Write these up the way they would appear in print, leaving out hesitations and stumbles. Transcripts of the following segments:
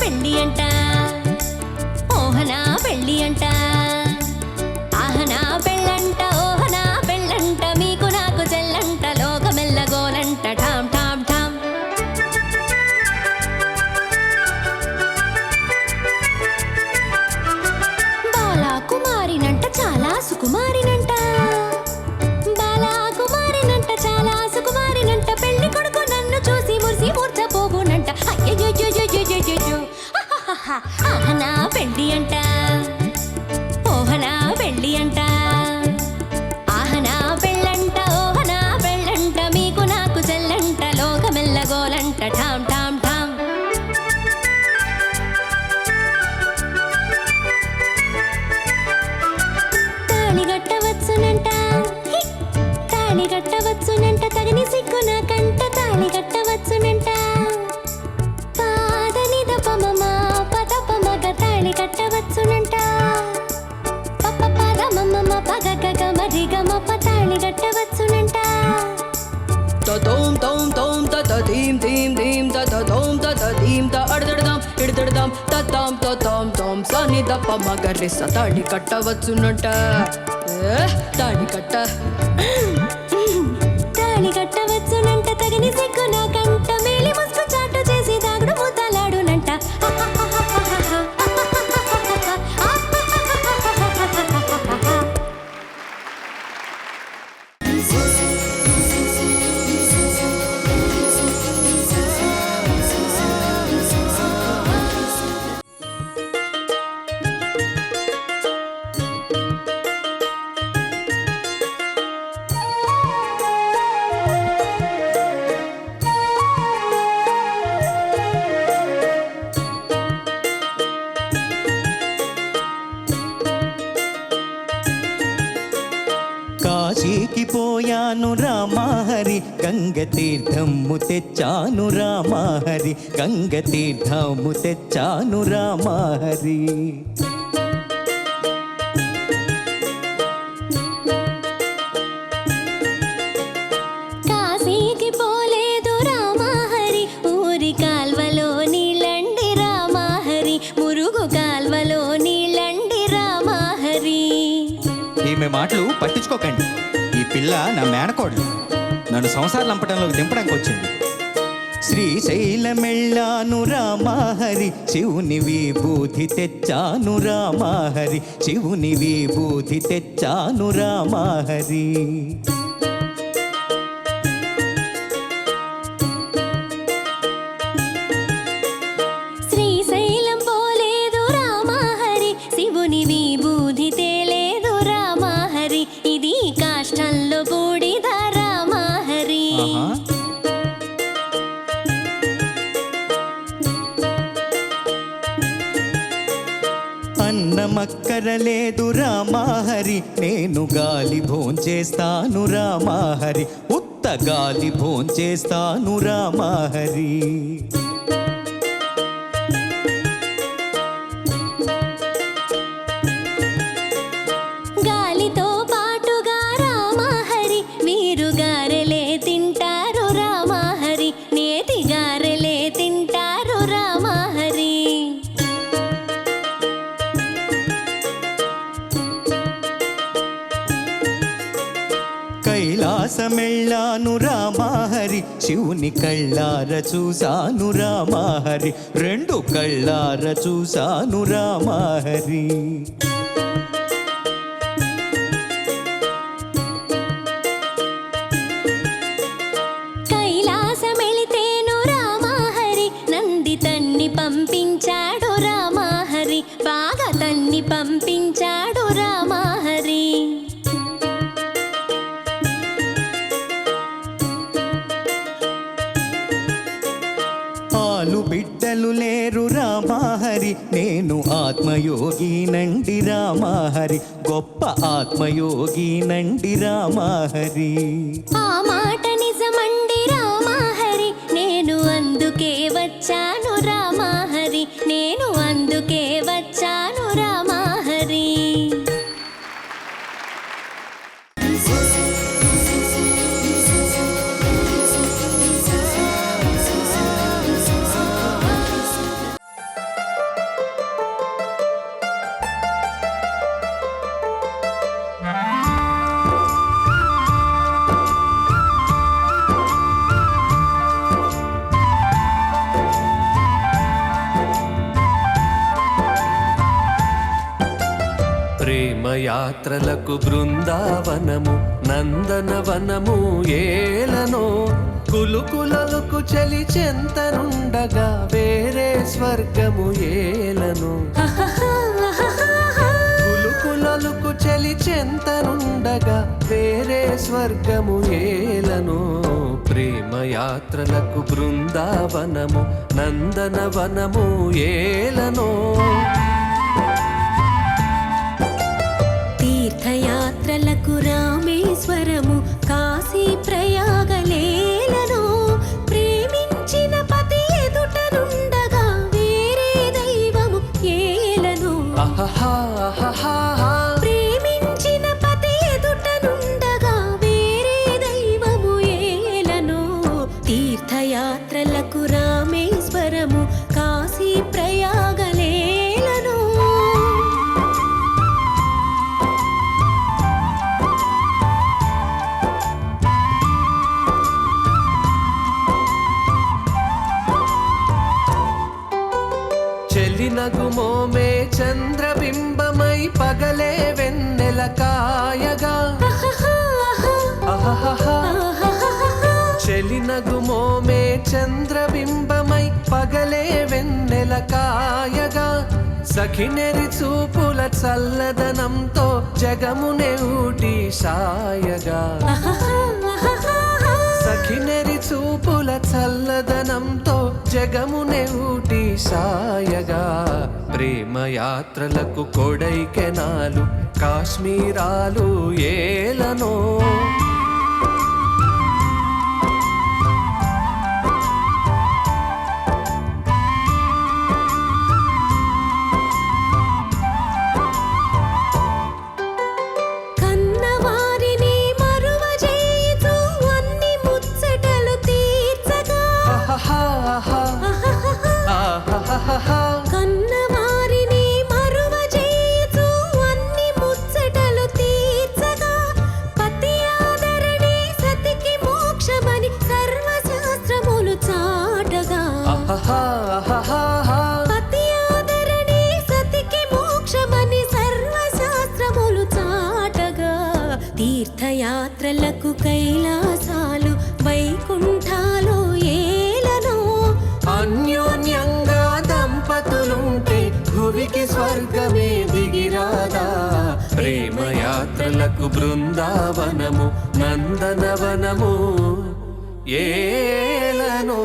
పెళ్ళి అంట ఓహనా పెళ్ళి అంట ఆహనా పెళ్ళంట ఓహనా పెళ్ళంట మీకు నాకు చెల్లంట లోకమెల్లగోలంట ఠామ్ ఠామ్ ఠామ్ బాలా కుమారినంట చాలా సుకుమారినంట బాలా కుమారినంట చాలా సుకుమారినంట పెళ్లి కొడుకు నన్ను చూసి మురిసి మూర్చపోగునంట అయ్యయ్యో ఆహనా పెళ్ళి అంట ఓహనా పెళ్ళి అంట ఆహనా పెళ్ళంట ఓహనా పెళ్ళంట మీకు నాకు చెల్లంట లోకమెల్లగోలంట ఠామ్ ఠామ్ ఠామ్ తాళి కట్టవచ్చునంట తాళి కట్టవచ్చునంట తగని సిగ్గు నాకంట తాళి కట్టవచ్చునంట పాదని దపమమ పదపమగ తాళి కట్టవచ్చునంట పప్ప పదమమ పగగగ మరిగమ తాళి కట్టవచ్చునంట తోం తోం తోం తత ధీం ధీం ధీం తత తోం తత ధీం త అడదడదాం ఇడదడదాం తతాం తోం తోం సని దప్ప మగరి సతాడి కట్టవచ్చునంట తాడి కట్ట తాళి కట్టవచ్చునంట తగని సిగ్గు నాకంట మేలి ముసుగు చాటు చేసి దాగుడు మూతలాడునంట కాశీకి పోయాను రామహరి గంగ తీర్థము తెచ్చాను రామహరి గంగ తీర్థము తెచ్చాను రామహరి కాశీకి పోలేదు రామహరి ఊరి కాల్వలో నీళ్ళండి రామహరి మురుగు కాల్వలో నీళ్ళండి రామహరి ఈమె మాటలు పట్టించుకోకండి. ఈ పిల్ల నా మేనకోడలు నన్ను సంసార లంపటంలోకి దింపడానికి వచ్చింది. శ్రీశైలమెళ్ళాను రామహరి శివుని విభూతి తెచ్చాను రామహరి శివుని విభూతి తెచ్చాను రామహరి శ్రీశైలం పోలేదు రామహరి శివుని విభూతి తేలేదు రామహరి ఇది కాష్టంలో బూడిద రామహరి అన్నమక్కరలేదు రామహరి నేను గాలి భోంచేస్తాను రామహరి ఉత్త గాలి భోంచేస్తాను రామహరి గాలితో పాటుగా రామహరి మీరు గారెలే తింటారు రామహరి నేతి గారెలే తింటారు రామహరి కైలాసమెళ్ళాను రామహరి శివుని కళ్ళార చూసాను రామహరి రెండు కళ్ళార చూసాను రామహరి కైలాసమెళితేను రామహరి నంది తన్ని పంపించాడు రామహరి బాగా తన్ని పంపించాడు రామహరి ఆలు బిడ్డలు లేరు రామహరి నేను ఆత్మయోగినండి రామహరి గొప్ప ఆత్మయోగినండి రామహరి ఆ మాట నిజమండి రామహరి నేను అందుకే వచ్చాను రామహరి నేను అందుకే వచ్చాను రామహరి ప్రేమయాత్రలకు బృందావనము నందనవనము ఏలనో కులుకులలకు చలి చెంతనుండగా వేరే స్వర్గము ఏలను కులుకులలకు చలి చెంతనుండగా వేరే స్వర్గము ఏలను ప్రేమయాత్రలకు బృందావనము నందనవనము ఏలను తీర్థయాత్రలకు రామేశ్వరము కాశీ ప్రయాగలేలను ప్రేమించిన పతి ఎదుటనుండగా వేరే దైవము ఏలను ప్రేమించిన పతి ఎదుటనుండగా వేరే దైవము ఏలను తీర్థయాత్రలకు రామేశ్వరము కాశీ ప్రయాగలేలను చెలినగుమోమే చంద్రబింబమై పగలే వెన్నెల కాయగా చెలినగుమోమే చంద్రబింబమై పగలే వెన్నెల కాయగా సఖినెరి చూపుల చల్లదనంతో జగమునే ఊటి సాయగా సఖినెరి చూపుల చల్లదనంతో జగమునే ఊటి సాయగా ప్రేమయాత్రలకు కొడైకెనాలు కాశ్మీరాలు ఏలనో కన్నవారిని మరువ చేయుచు అన్ని ముచ్చటలు తీర్చగా పతి ఆదరణి సతికి మోక్షమని సర్వశాస్త్రములు చాటగా పతి ఆదరణి సతికి మోక్షమని సర్వశాస్త్రములు చాటగా తీర్థయాత్రలకు కైలాసాలు వైకుంఠాలు ఏలను అన్యోన్యంగా దంపతులుంటే భువికి స్వర్గమే దిగిరాదా ప్రేమయాత్రలకు బృందావనము నందనవనము ఏలనో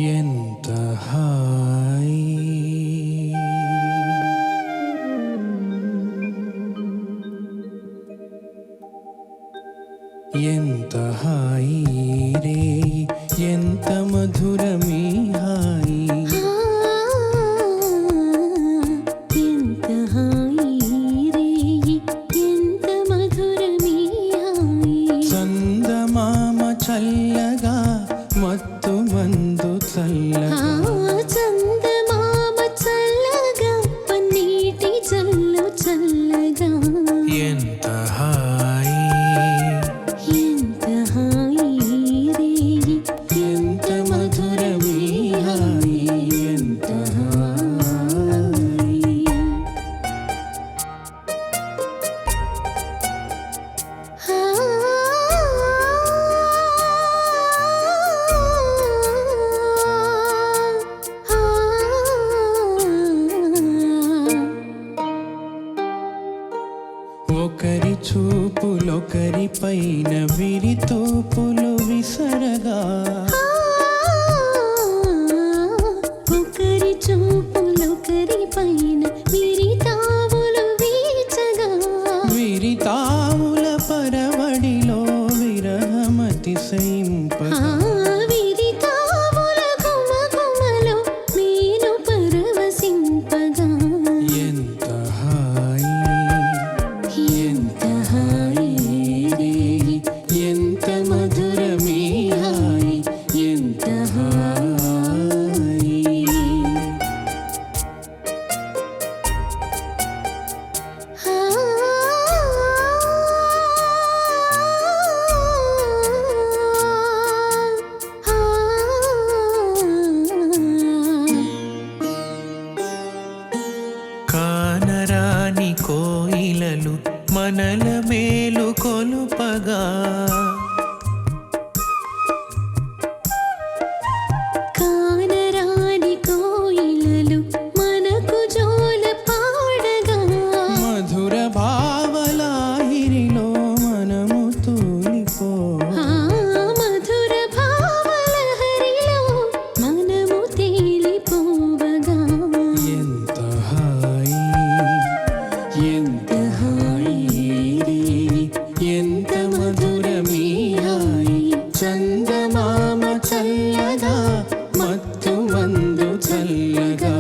ఎంత హాయి ఎంత హాయి రే ఎంత మధురమీ హాయి ఎంత హాయి రే ఎంత మధురమీ హాయి చందమామ చల్లగా మత్తు మందు చల్లగా చందమామ చల్లగా పన్నీటి జల్లు చల్లగా ఎంత హాయి ఎంత హాయి రే ఎంత మధురమీ హాయి ఎంత హాయి ఒకరి చూపులొకరి పైన విరితూపులు విసరగా ఒకరి చూపులొకరి పైన విరితా మనల మేలు కొలుపగా కానరాని కోయిలలు మనకు జోల పాడగా మధుర భావలాహిరిలో మనము తూలిపో మధుర భావలహరిలో మనము తేలిపోవగా ఎంత హాయి ఎంత హాయి ఎంత మధురమీ హాయి చందమామ చల్లగా మత్తు మందు చల్లగా